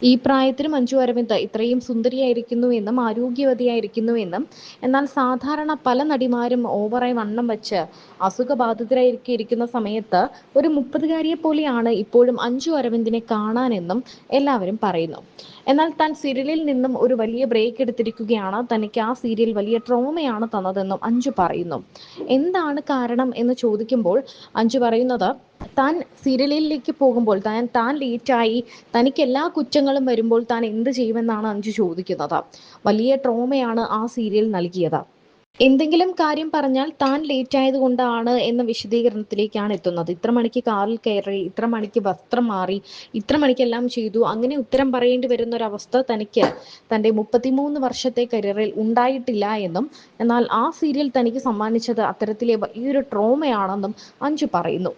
ഈ പ്രായത്തിൽ മഞ്ജു അരവിന്ദ് ഇത്രയും സുന്ദരിയായിരിക്കുന്നുവെന്നും ആരോഗ്യവതിയായിരിക്കുന്നുവെന്നും, എന്നാൽ സാധാരണ പല നടിമാരും ഓവറായി വണ്ണം വെച്ച് അസുഖബാധിതരായിരിക്കുന്ന സമയത്ത് ഒരു 30-കാരിയെ പോലെയാണ് ഇപ്പോഴും അഞ്ജു അരവിന്ദിനെ കാണാനെന്നും എല്ലാവരും പറയുന്നു. എന്നാൽ താൻ സീരിയലിൽ നിന്നും ഒരു വലിയ ബ്രേക്ക് എടുത്തിരിക്കുകയാണ്. തനിക്ക് ആ സീരിയൽ വലിയ ട്രോമയാണ് തന്നതെന്നും അഞ്ജു പറയുന്നു. എന്താണ് കാരണം എന്ന് ചോദിക്കുമ്പോൾ അഞ്ജു പറയുന്നത്, താൻ സീരിയലിലേക്ക് പോകുമ്പോൾ താൻ ലേറ്റായി, തനിക്ക് എല്ലാ കുറ്റങ്ങളും വരുമ്പോൾ താൻ എന്ത് ചെയ്യുമെന്നാണ് അഞ്ജു ചോദിക്കുന്നത്. വലിയ ട്രോമയാണ് ആ സീരിയൽ നൽകിയത്. എന്തെങ്കിലും കാര്യം പറഞ്ഞാൽ താൻ ലേറ്റ് ആയത് കൊണ്ടാണ് എന്ന വിശദീകരണത്തിലേക്കാണ് എത്തുന്നത്. ഇത്ര മണിക്ക് കാറിൽ കയറി, ഇത്ര മണിക്ക് വസ്ത്രം മാറി, ഇത്ര മണിക്കെല്ലാം ചെയ്തു, അങ്ങനെ ഉത്തരം പറയേണ്ടി വരുന്ന ഒരവസ്ഥ തനിക്ക് തൻ്റെ 33 വർഷത്തെ കരിയറിൽ ഉണ്ടായിട്ടില്ല എന്നും, എന്നാൽ ആ സീരിയൽ തനിക്ക് സമ്മാനിച്ചത് അത്തരത്തിലെ വലിയൊരു ട്രോമയാണെന്നും അഞ്ജു പറയുന്നു.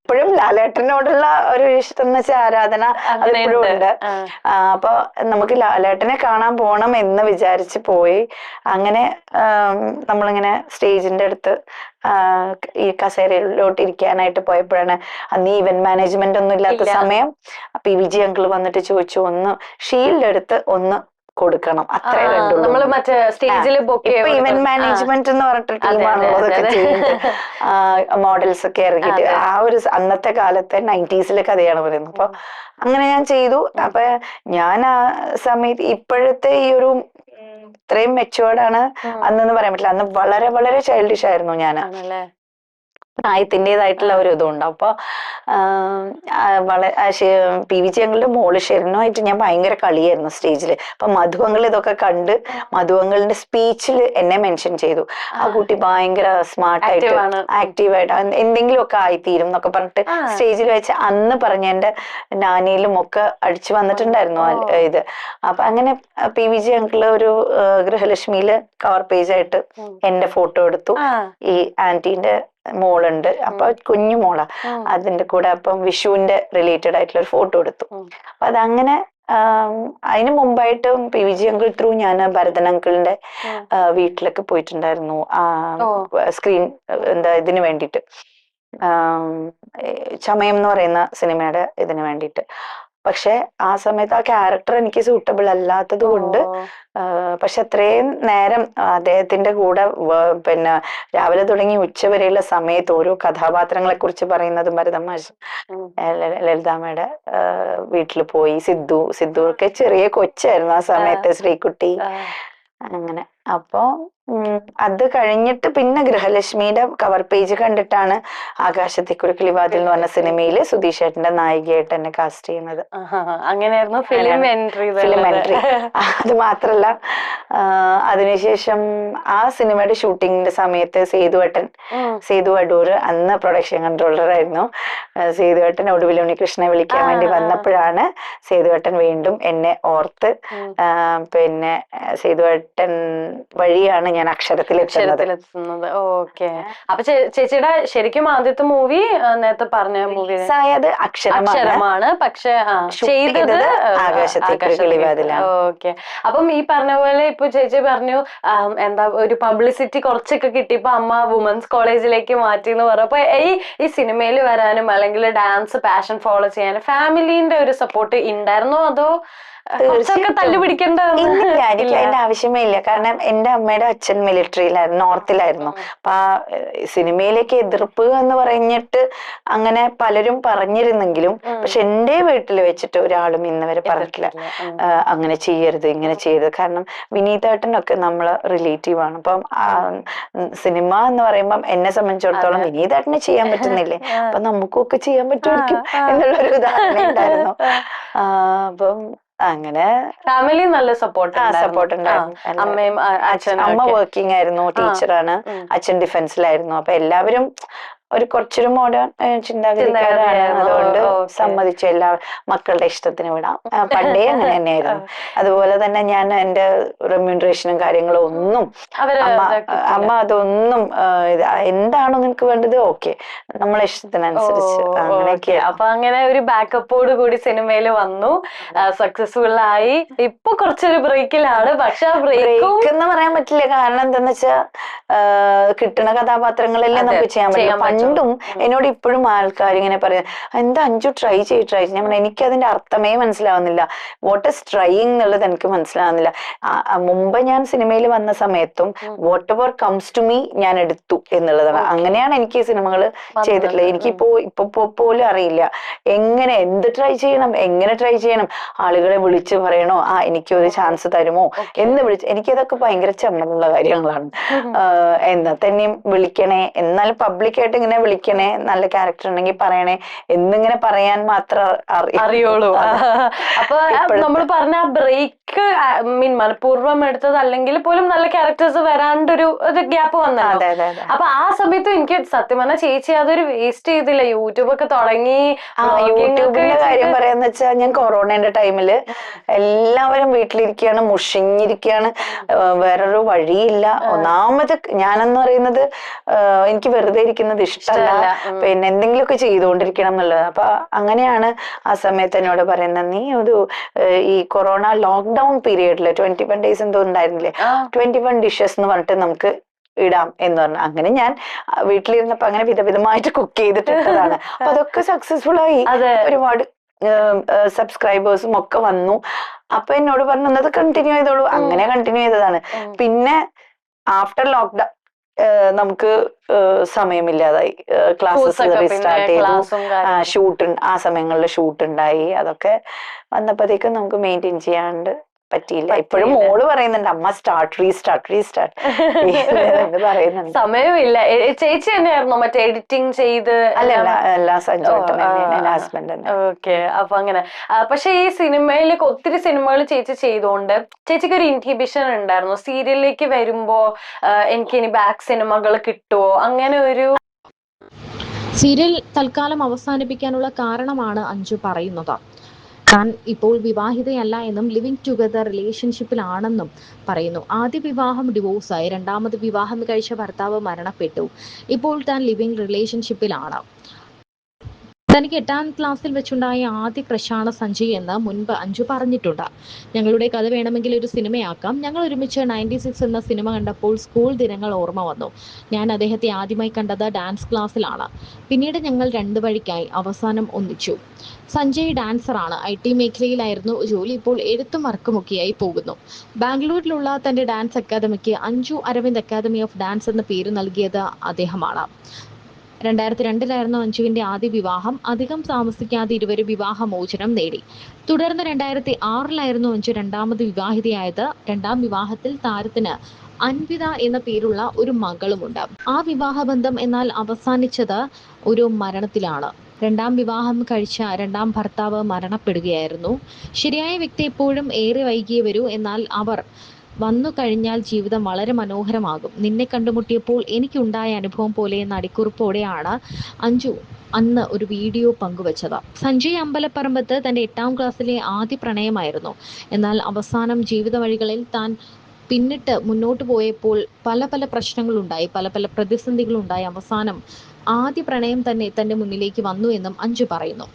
ഇപ്പോഴും ലാലേട്ടനോടുള്ള ഒരു ഇഷ്ടം എന്ന് വെച്ചാൽ ആരാധന അതിപ്പോഴും ഉണ്ട്. അപ്പൊ നമുക്ക് ലാലേട്ടനെ കാണാൻ പോണം എന്ന് വിചാരിച്ച് പോയി. അങ്ങനെ നമ്മളിങ്ങനെ സ്റ്റേജിന്റെ അടുത്ത് ഈ കസേരയിലോട്ട് ഇരിക്കാനായിട്ട് പോയപ്പോഴാണ്, അന്ന് ഈവന്റ് മാനേജ്മെന്റ് ഒന്നും ഇല്ലാത്ത സമയം, PVG അങ്കിൾ വന്നിട്ട് ചോദിച്ചു, ഒന്ന് ഷീൽഡ് എടുത്ത് ഒന്ന് കൊടുക്കണം, അത്രേ കണ്ടുള്ളൂ. ഇപ്പൊ ഇവന്റ് മാനേജ്മെന്റ് എന്ന് പറഞ്ഞിട്ട് ടീമാണല്ലോ അതൊക്കെ ചെയ്യുന്നത്. മോഡൽസ് ഒക്കെ ഇറങ്ങിയിട്ട് ആ ഒരു അന്നത്തെ കാലത്തെ 90s കഥയാണ് പറയുന്നത്. അപ്പൊ അങ്ങനെ ഞാൻ ചെയ്തു. അപ്പൊ ഞാൻ ആ സമയത്ത് ഇപ്പോഴത്തെ ഈ ഒരു ഇത്രയും മെച്ചുവേർഡാണ് അന്നെന്ന് പറയാൻ പറ്റില്ല. അന്ന് വളരെ വളരെ ചൈൽഡിഷ് ആയിരുന്നു ഞാൻ. പ്രായത്തിൻ്റെതായിട്ടുള്ള ഒരു ഇതുണ്ട്. അപ്പൊ PVG അങ്കിളുടെ മോള് ഷെറിനുമായിട്ട് ഞാൻ ഭയങ്കര കളിയായിരുന്നു സ്റ്റേജില്. അപ്പൊ മധുവങ്ങൾ ഇതൊക്കെ കണ്ട് മധുവങ്ങളുടെ സ്പീച്ചിൽ എന്നെ മെൻഷൻ ചെയ്തു. ആ കുട്ടി ഭയങ്കര സ്മാർട്ടായിട്ട് ആക്റ്റീവായിട്ട് എന്തെങ്കിലുമൊക്കെ ആയിത്തീരും എന്നൊക്കെ പറഞ്ഞിട്ട് സ്റ്റേജിൽ വെച്ച് അന്ന് പറഞ്ഞ എന്റെ നാനിയിലും ഒക്കെ അടിച്ചു വന്നിട്ടുണ്ടായിരുന്നു ഇത്. അപ്പൊ അങ്ങനെ PVG അങ്കിള് ഒരു ഗൃഹലക്ഷ്മിയില് കവർ പേജായിട്ട് എന്റെ ഫോട്ടോ എടുത്തു. ഈ ആന്റീന്റെ മോളുണ്ട്, അപ്പൊ കുഞ്ഞു മോളാ, അതിന്റെ കൂടെ അപ്പം വിഷുവിന്റെ റിലേറ്റഡ് ആയിട്ടുള്ള ഒരു ഫോട്ടോ എടുത്തു. അപ്പൊ അതങ്ങനെ അതിന് മുമ്പായിട്ട് PVG അങ്കിൾ ത്രൂ ഞാൻ ഭരതൻ അങ്കിളിന്റെ വീട്ടിലൊക്കെ പോയിട്ടുണ്ടായിരുന്നു. സ്ക്രീൻ ഇതിന് വേണ്ടിയിട്ട്, ചമയം എന്ന് പറയുന്ന സിനിമയുടെ ഇതിന് വേണ്ടിയിട്ട്. പക്ഷെ ആ സമയത്ത് ആ ക്യാരക്ടർ എനിക്ക് സൂട്ടബിൾ അല്ലാത്തത് കൊണ്ട്, പക്ഷെ അത്രയും നേരം അദ്ദേഹത്തിന്റെ കൂടെ പിന്നെ രാവിലെ തുടങ്ങി ഉച്ചവരെയുള്ള സമയത്ത് ഓരോ കഥാപാത്രങ്ങളെ കുറിച്ച് പറയുന്നതും, ഭരതമാഷ് ലളിതാമ്മയുടെ വീട്ടിൽ പോയി, സിദ്ധു ഒക്കെ ചെറിയ കൊച്ചായിരുന്നു ആ സമയത്ത്, ശ്രീകുട്ടി, അങ്ങനെ. അപ്പൊ അത് കഴിഞ്ഞിട്ട് പിന്നെ ഗൃഹലക്ഷ്മിയുടെ കവർ പേജ് കണ്ടിട്ടാണ് ആകാശത്തേക്കൊരു കിളിവാതിൽ എന്ന് പറഞ്ഞ സിനിമയില് സുധീഷ് ഏട്ടന്റെ നായികയായിട്ട് എന്നെ കാസ്റ്റ് ചെയ്യുന്നത്. അങ്ങനെയായിരുന്നു ഫിലിം എൻട്രി. അത് മാത്രല്ല, അതിനുശേഷം ആ സിനിമയുടെ ഷൂട്ടിങ്ങിന്റെ സമയത്ത് സേതു അടൂർ അന്ന് പ്രൊഡക്ഷൻ കൺട്രോളർ ആയിരുന്നു. സേതുവേട്ടൻ ഒടുവിൽ ഉണ്ണികൃഷ്ണനെ വിളിക്കാൻ വേണ്ടി വന്നപ്പോഴാണ് സേതുവേട്ടൻ വീണ്ടും എന്നെ ഓർത്ത്, പിന്നെ സേതുവേട്ടൻ വഴിയാണ് ഞാൻ അക്ഷരത്തിലെത്തുന്നത്. ഓക്കെ. അപ്പൊ ചേച്ചിയുടെ ശരിക്കും ആദ്യത്തെ മൂവി നേരത്തെ പറഞ്ഞ മൂവി അക്ഷരമാണ്, പക്ഷെ ചെയ്തത് ആകാശത്തേക്ക് കിളിവാതിലാണ്. ഓക്കെ. അപ്പം ഈ പറഞ്ഞ പോലെ ഇപ്പൊ ചേച്ചി പറഞ്ഞു എന്താ ഒരു പബ്ലിസിറ്റി കുറച്ചൊക്കെ കിട്ടിയപ്പോ അമ്മ വുമൻസ് കോളേജിലേക്ക് മാറ്റി എന്ന് പറഞ്ഞപ്പോ ഈ സിനിമയിൽ വരാനും അല്ലെങ്കിൽ ഡാൻസ് പാഷൻ ഫോളോ ചെയ്യാനും ഫാമിലിന്റെ ഒരു സപ്പോർട്ട് ഉണ്ടായിരുന്നോ, അതോ തല്ലുപിടിക്കേണ്ട? എനിക്ക് അതിന്റെ ആവശ്യമേ ഇല്ല. കാരണം എന്റെ അമ്മയുടെ അച്ഛൻ മിലിറ്ററിയിലായിരുന്നു, നോർത്തിലായിരുന്നു. അപ്പൊ ആ സിനിമയിലേക്ക് എതിർപ്പ് എന്ന് പറഞ്ഞിട്ട് അങ്ങനെ പലരും പറഞ്ഞിരുന്നെങ്കിലും, പക്ഷെ എന്റെ വീട്ടിൽ വെച്ചിട്ട് ഒരാളും ഇന്ന് വരെ പറഞ്ഞിട്ടില്ല അങ്ങനെ ചെയ്യരുത്, ഇങ്ങനെ ചെയ്യരുത്. കാരണം വിനീതേട്ടനൊക്കെ നമ്മള് റിലേറ്റീവ് ആണ്. അപ്പം സിനിമ എന്ന് പറയുമ്പം എന്നെ സംബന്ധിച്ചിടത്തോളം വിനീതേട്ടനെ ചെയ്യാൻ പറ്റുന്നില്ലേ, അപ്പൊ നമുക്കൊക്കെ ചെയ്യാൻ പറ്റുമായിരിക്കും എന്നുള്ളൊരു ഉദാഹരണം ഉണ്ടായിരുന്നു. അപ്പം അങ്ങനെ ഫാമിലി നല്ല സപ്പോർട്ട് ഉണ്ടായിരുന്നു. അമ്മയും അമ്മ വർക്കിംഗ് ആയിരുന്നു, ടീച്ചറാണ്, അച്ഛൻ ഡിഫൻസിലായിരുന്നു. അപ്പൊ എല്ലാവരും ഒരു കുറച്ചൊരു മോഡേൺ ചിന്താഗതിക്കാരാണ്. അതുകൊണ്ട് സമ്മതിച്ചു, എല്ലാ മക്കളുടെ ഇഷ്ടത്തിന് വിടാം. പണ്ടേ അങ്ങനെ തന്നെയായിരുന്നു. അതുപോലെ തന്നെ ഞാൻ എന്റെ റെമ്യൂണറേഷനും കാര്യങ്ങളും ഒന്നും അമ്മ അതൊന്നും എന്താണോ നിനക്ക് വേണ്ടത്, ഓക്കെ, നമ്മളെ ഇഷ്ടത്തിനനുസരിച്ച് അങ്ങനെയൊക്കെ. അപ്പൊ അങ്ങനെ ഒരു ബാക്കപ്പോട് കൂടി സിനിമയിൽ വന്നു, സക്സസ്ഫുൾ ആയി. ഇപ്പൊ കുറച്ചൊരു ബ്രേക്കിലാണ്. പക്ഷെ ആ ബ്രേക്ക് എന്ന് പറയാൻ പറ്റില്ല. കാരണം എന്താന്ന് വെച്ചാൽ കിട്ടുന്ന കഥാപാത്രങ്ങളെല്ലാം നമുക്ക് ചെയ്യാൻ പറ്റും. വീണ്ടും എന്നോട് ഇപ്പോഴും ആൾക്കാർ ഇങ്ങനെ പറയാം, എന്താ അഞ്ജു ട്രൈ ഞാൻ പറഞ്ഞു എനിക്ക് അതിന്റെ അർത്ഥമേ മനസ്സിലാവുന്നില്ല. വാട്ട് ഇസ് ട്രൈയിങ് എന്നുള്ളത് എനിക്ക് മനസ്സിലാവുന്നില്ല. മുമ്പ് ഞാൻ സിനിമയിൽ വന്ന സമയത്തും whatever comes to me ഞാൻ എടുത്തു എന്നുള്ളതാണ്. അങ്ങനെയാണ് എനിക്ക് ഈ സിനിമകൾ ചെയ്തിട്ടുള്ളത്. ഇപ്പൊ പോലും അറിയില്ല എന്ത് ട്രൈ ചെയ്യണം, എങ്ങനെ ട്രൈ ചെയ്യണം, ആളുകളെ വിളിച്ച് പറയണോ, എനിക്കൊരു ചാൻസ് തരുമോ എന്ന് എനിക്കതൊക്കെ ഭയങ്കര ചമ്മലുള്ള കാര്യങ്ങളാണ്. എന്നാ തന്നെയും വിളിക്കണേ, എന്നാലും പബ്ലിക്കായിട്ട് ഇങ്ങനെ വിളിക്കണേ, നല്ല ക്യാരക്ടർ ഉണ്ടെങ്കിൽ പറയണേ എന്നിങ്ങനെ പറയാൻ മാത്രം അറിയുള്ളൂ. അപ്പൊ നമ്മൾ പറഞ്ഞ ബ്രേക്ക് മനഃപൂർവ്വം എടുത്തത് അല്ലെങ്കിൽ പോലും നല്ല ക്യാരക്ടേഴ്സ് വരാണ്ടൊരു ഗ്യാപ്പ് വന്നല്ലോ. അപ്പൊ ആ സമയത്ത് എനിക്ക് സത്യം പറഞ്ഞാൽ ചേച്ചി അതൊരു വേസ്റ്റ് ചെയ്തില്ല, യൂട്യൂബ് ഒക്കെ തുടങ്ങി. യൂട്യൂബിന്റെ കാര്യം പറയാന്ന് വെച്ചാൽ ഞാൻ കൊറോണയുടെ ടൈമില് എല്ലാവരും വീട്ടിലിരിക്കുകയാണ്, മുഷിഞ്ഞിരിക്കുകയാണ്, വേറൊരു വഴിയില്ല. ഒന്നാമത് ഞാനെന്ന് പറയുന്നത് എനിക്ക് വെറുതെ ഇരിക്കുന്നത് ഇഷ്ടമല്ല, പിന്നെ എന്തെങ്കിലുമൊക്കെ ചെയ്തുകൊണ്ടിരിക്കണം എന്നുള്ളത്. അപ്പൊ അങ്ങനെയാണ് ആ സമയത്ത് എന്നോട് പറയുന്നത്, നീ ഈ കൊറോണ ലോക്ക്ഡൌൺ പീരീഡില് 21 days എന്തോ ഉണ്ടായിരുന്നില്ലേ, 21 dishes എന്ന് പറഞ്ഞിട്ട് നമുക്ക് ഇടാം എന്ന് പറഞ്ഞു. അങ്ങനെ ഞാൻ വീട്ടിലിരുന്നപ്പോ അങ്ങനെ വിധവിധമായിട്ട് കുക്ക് ചെയ്തിട്ടതാണ്. അപ്പൊ അതൊക്കെ സക്സസ്ഫുൾ ആയി, ഒരുപാട് സബ്സ്ക്രൈബേഴ്സും ഒക്കെ വന്നു. അപ്പൊ എന്നോട് പറഞ്ഞു അത് കണ്ടിന്യൂ ചെയ്തോളൂ. അങ്ങനെ കണ്ടിന്യൂ ചെയ്തതാണ്. പിന്നെ ആഫ്റ്റർ ലോക്ക്ഡൌൺ നമുക്ക് സമയമില്ലാതായി, ക്ലാസ്സസ് റീസ്റ്റാർട്ട് ചെയ്തു, ഷൂട്ട് ആ സമയങ്ങളിൽ ഷൂട്ട് ഉണ്ടായി. അതൊക്കെ വന്നപ്പോഴത്തേക്കും നമുക്ക് മെയിൻറ്റെയിൻ ചെയ്യാണ്ട് പറ്റിയില്ല. ഇപ്പോഴും മോള് പറയുന്നുണ്ട്, അമ്മ റീസ്റ്റാർട്ട് എന്ന് പറയുന്നുണ്ട്. സമയമില്ല. ചേച്ചി തന്നെയായിരുന്നോ മറ്റേ എഡിറ്റിംഗ് ചെയ്ത്? അല്ല, ഹസ്ബൻഡ്. ഓക്കെ. അപ്പൊ അങ്ങനെ. പക്ഷെ ഈ സിനിമയിലേക്ക് ഒത്തിരി സിനിമകൾ ചേച്ചി ചെയ്തുകൊണ്ട് ചേച്ചിക്ക് ഒരു ഇൻഹിബിഷൻ ഉണ്ടായിരുന്നു, സീരിയലിലേക്ക് വരുമ്പോ എനിക്ക് ഇനി ബാക്ക് സിനിമകൾ കിട്ടുമോ, അങ്ങനെ ഒരു സീരിയൽ തൽക്കാലം അവസാനിപ്പിക്കാനുള്ള കാരണമാണ് അഞ്ജു പറയുന്നത്. താൻ ഇപ്പോൾ വിവാഹിതയല്ല എന്നും ലിവിംഗ് ടുഗദർ റിലേഷൻഷിപ്പിലാണെന്നും പറയുന്നു. ആദ്യ വിവാഹം ഡിവോഴ്സായി, രണ്ടാമത് വിവാഹം കഴിച്ച ഭർത്താവ് മരണപ്പെട്ടു. ഇപ്പോൾ താൻ ലിവിംഗ് റിലേഷൻഷിപ്പിലാണ്. തനിക്ക് 8ാം ക്ലാസ്സിൽ വെച്ചുണ്ടായ ആദ്യ ക്രഷാണ് സഞ്ജയ് എന്ന് മുൻപ് അഞ്ജു പറഞ്ഞിട്ടുണ്ട്. ഞങ്ങളുടെ കഥ വേണമെങ്കിൽ ഒരു സിനിമയാക്കാം. ഞങ്ങൾ ഒരുമിച്ച് 96 എന്ന സിനിമ കണ്ടപ്പോൾ സ്കൂൾ ദിനങ്ങൾ ഓർമ്മ വന്നു. ഞാൻ അദ്ദേഹത്തെ ആദ്യമായി കണ്ടത് ഡാൻസ് ക്ലാസ്സിലാണ്. പിന്നീട് ഞങ്ങൾ 2 വഴിക്കായി, അവസാനം ഒന്നിച്ചു. സഞ്ജയ് ഡാൻസറാണ്, IT മേഖലയിലായിരുന്നു ജോലി. ഇപ്പോൾ എഴുത്തും വർക്കുമൊക്കെയായി പോകുന്നു. ബാംഗ്ലൂരിലുള്ള തന്റെ ഡാൻസ് അക്കാദമിക്ക് Anju Aravind academy of dance എന്ന പേര് നൽകിയത് അദ്ദേഹമാണ്. 2002 അഞ്ജുവിന്റെ ആദ്യ വിവാഹം. അധികം താമസിക്കാതെ ഇരുവരും വിവാഹമോചനം നേടി. തുടർന്ന് 2006 അഞ്ജു രണ്ടാമത് വിവാഹിതയായത്. 2ാം വിവാഹത്തിൽ താരത്തിന് അൻവിത എന്ന പേരുള്ള ഒരു മകളുമുണ്ട്. ആ വിവാഹബന്ധം എന്നാൽ അവസാനിച്ചത് ഒരു മരണത്തിലാണ്. 2ാം വിവാഹം കഴിച്ച 2ാം ഭർത്താവ് മരണപ്പെടുകയായിരുന്നു. ശരിയായ വ്യക്തി എപ്പോഴും ഏറെ വൈകിയേ വരൂ, എന്നാൽ അവർ വന്നു കഴിഞ്ഞാൽ ജീവിതം വളരെ മനോഹരമാകും. നിന്നെ കണ്ടുമുട്ടിയപ്പോൾ എനിക്കുണ്ടായ അനുഭവം പോലെ എന്ന അടിക്കുറിപ്പോടെയാണ് അഞ്ജു അന്ന് ഒരു വീഡിയോ പങ്കുവച്ചത്. സഞ്ജയ് അമ്പലപ്പറമ്പത്ത് തന്റെ 8ാം ക്ലാസ്സിലെ ആദ്യ പ്രണയമായിരുന്നു. എന്നാൽ അവസാനം ജീവിത വഴികളിൽ താൻ പിന്നിട്ട് മുന്നോട്ട് പോയപ്പോൾ പല പ്രശ്നങ്ങളുണ്ടായി, പല പ്രതിസന്ധികളുണ്ടായി. അവസാനം ആദ്യ പ്രണയം തന്നെ തന്റെ മുന്നിലേക്ക് വന്നു എന്നും അഞ്ജു പറയുന്നു.